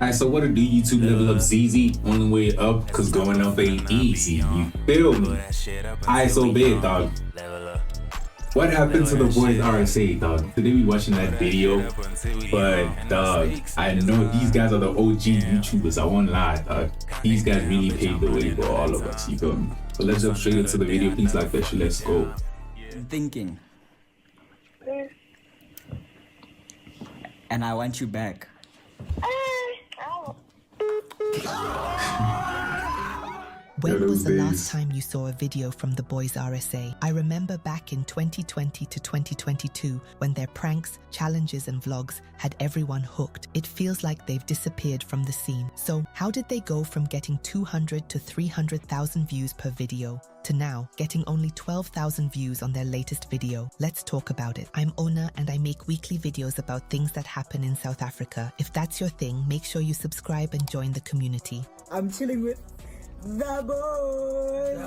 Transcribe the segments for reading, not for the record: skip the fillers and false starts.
Alright, so what to do YouTube level up ZZ? Only way up, cause going up ain't easy. You feel me? Alright, so big, dog. What happened to the boys RSA, dog? Today we watching that video, but dog, I know these guys are the OG YouTubers. I won't lie, dog. These guys really paved the way for all of us. You feel me? So let's jump straight into the video. Please like that shit. Let's go. Thinking. And I want you back. When was the last time you saw a video from TheBoyzRSA? I remember back in 2020 to 2022 when their pranks, challenges and vlogs had everyone hooked. It feels like they've disappeared from the scene. So how did they go from getting 200 to 300,000 views per video to now getting only 12,000 views on their latest video? Let's talk about it. I'm Ona and I make weekly videos about things that happen in South Africa. If that's your thing, make sure you subscribe and join the community. I'm chilling with The Boys.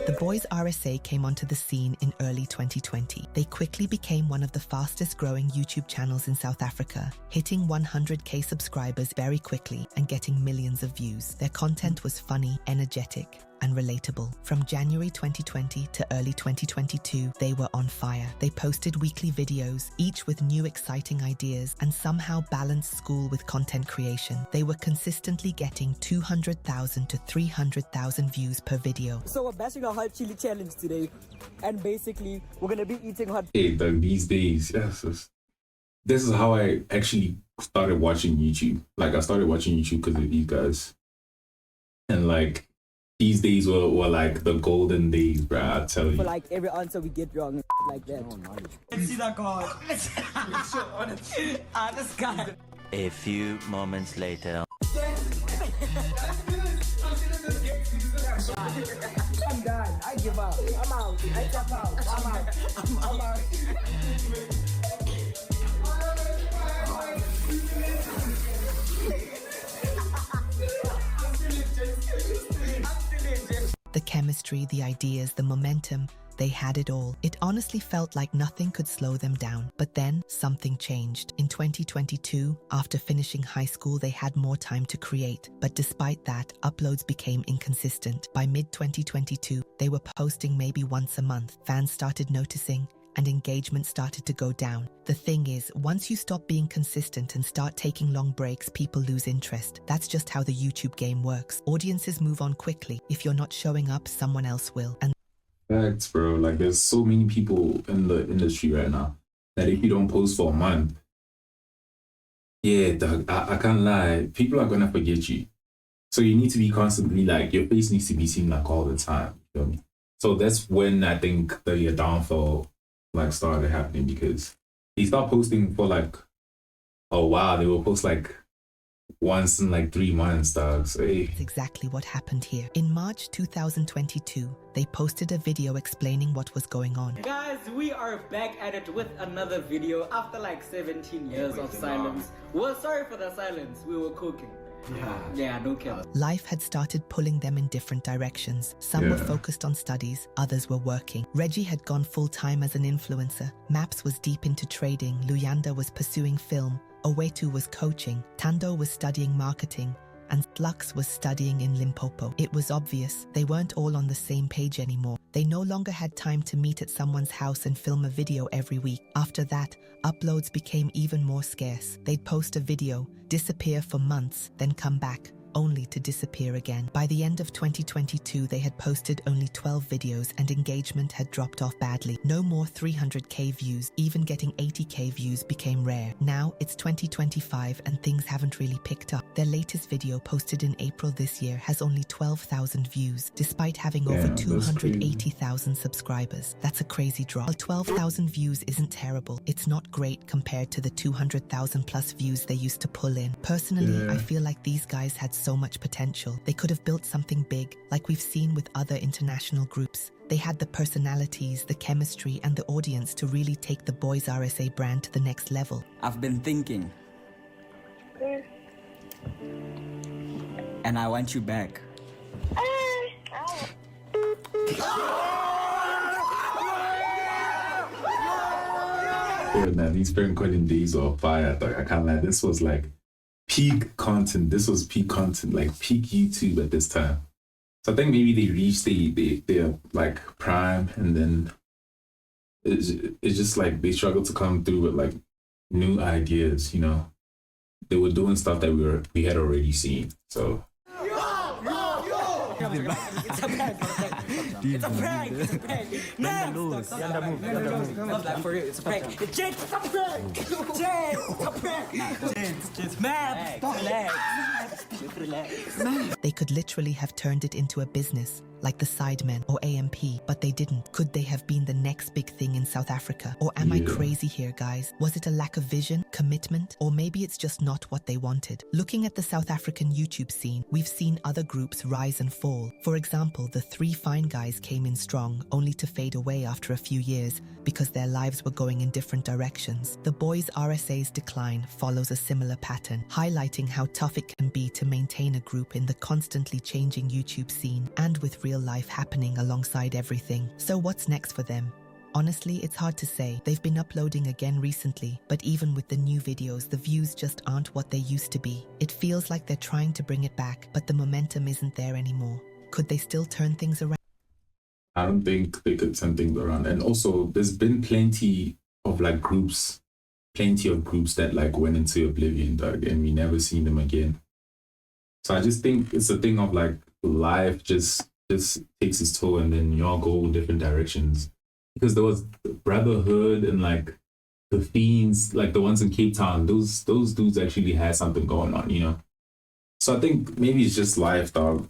TheBoyzRSA came onto the scene in early 2020. They quickly became one of the fastest growing YouTube channels in South Africa, hitting 100k subscribers very quickly and getting millions of views. Their content was funny, energetic, and relatable. From January 2020 to early 2022, they were on fire. They posted weekly videos, each with new exciting ideas, and somehow balanced school with content creation. They were consistently getting 200,000 to 300,000 views per video. So we're bashing a hot chili challenge today, and basically we're gonna be eating hot. Hey, dog, these days, this is how I actually started watching YouTube. Like, I started watching YouTube because of these guys. And like, these days were like the golden days, bro, I tell you. For like every answer we get wrong, like that. Let's see that card. This guy. A few moments later. I'm done. I give up. I'm out. I tap out. I'm out. I'm out. The chemistry, the ideas, the momentum, they had it all. It honestly felt like nothing could slow them down. But then something changed. In 2022, after finishing high school, they had more time to create. But despite that, uploads became inconsistent. By mid-2022, they were posting maybe once a month. Fans started noticing, and engagement started to go down. The thing is, once you stop being consistent and start taking long breaks, people lose interest. That's just how the YouTube game works. Audiences move on quickly. If you're not showing up, someone else will. And Facts, bro. Like, there's so many people in the industry right now that if you don't post for a month, yeah, dog, I can't lie, people are gonna forget you. So you need to be constantly, like, your face needs to be seen like all the time. You feel me? So that's when I think the downfall like started happening, because they stopped posting for like a while. They will post like once in like 3 months, dog. So hey. that's exactly what happened here. In March 2022, they posted a video explaining what was going on. Guys, we are back at it with another video after like 17 years of silence. Well, sorry for the silence. We were cooking. Yeah, no cap. Life had started pulling them in different directions. Some were focused on studies, others were working. Reggie had gone full-time as an influencer. Maps was deep into trading. Luyanda was pursuing film. Owetu was coaching. Tando was studying marketing. And Lux was studying in Limpopo. It was obvious they weren't all on the same page anymore. They no longer had time to meet at someone's house and film a video every week. After that, uploads became even more scarce. They'd post a video, disappear for months, then come back, only to disappear again. By the end of 2022, they had posted only 12 videos and engagement had dropped off badly. No more 300k views, even getting 80k views became rare. Now it's 2025 and things haven't really picked up. Their latest video, posted in April this year, has only 12,000 views, despite having over 280,000 subscribers. That's a crazy drop. While 12,000 views isn't terrible, it's not great compared to the 200,000 plus views they used to pull in. Personally, I feel like these guys had so much potential. They could have built something big, like we've seen with other international groups. They had the personalities, the chemistry, and the audience to really take the TheBoyzRSA brand to the next level. I've been thinking. And I want you back. Yeah, man, these Frank Cotton days are fire. Like, I can't lie. This was like peak content. This was peak content, like peak YouTube at this time. So I think maybe they reached their like prime, and then it's just like they struggled to come through with like new ideas. You know, they were doing stuff that we had already seen. So It's a prank. It's a prank. It's a prank. Not that for real. It's a prank. It's a prank. It's a prank. It's mad. Relax. They could literally have turned it into a business, like the Sidemen or AMP, but they didn't. Could they have been the next big thing in South Africa? Or am I crazy here, guys? Was it a lack of vision, commitment, or maybe it's just not what they wanted? Looking at the South African YouTube scene, we've seen other groups rise and fall. For example, the Three Fine Guys came in strong, only to fade away after a few years because their lives were going in different directions. TheBoyzRSA's decline follows a similar pattern, highlighting how tough it can be to maintain a group in the constantly changing YouTube scene and with real life happening alongside everything. So what's next for them? Honestly, it's hard to say. They've been uploading again recently, but even with the new videos, the views just aren't what they used to be. It feels like they're trying to bring it back, but the momentum isn't there anymore. Could they still turn things around? I don't think they could turn things around. And also, there's been plenty of groups that like went into oblivion, dog, and we never seen them again. So I just think it's a thing of like life just takes its toll, and then y'all go different directions. Because there was Brotherhood and like the Fiends, like the ones in Cape Town, those dudes actually had something going on, you know. So I think maybe it's just life, dog.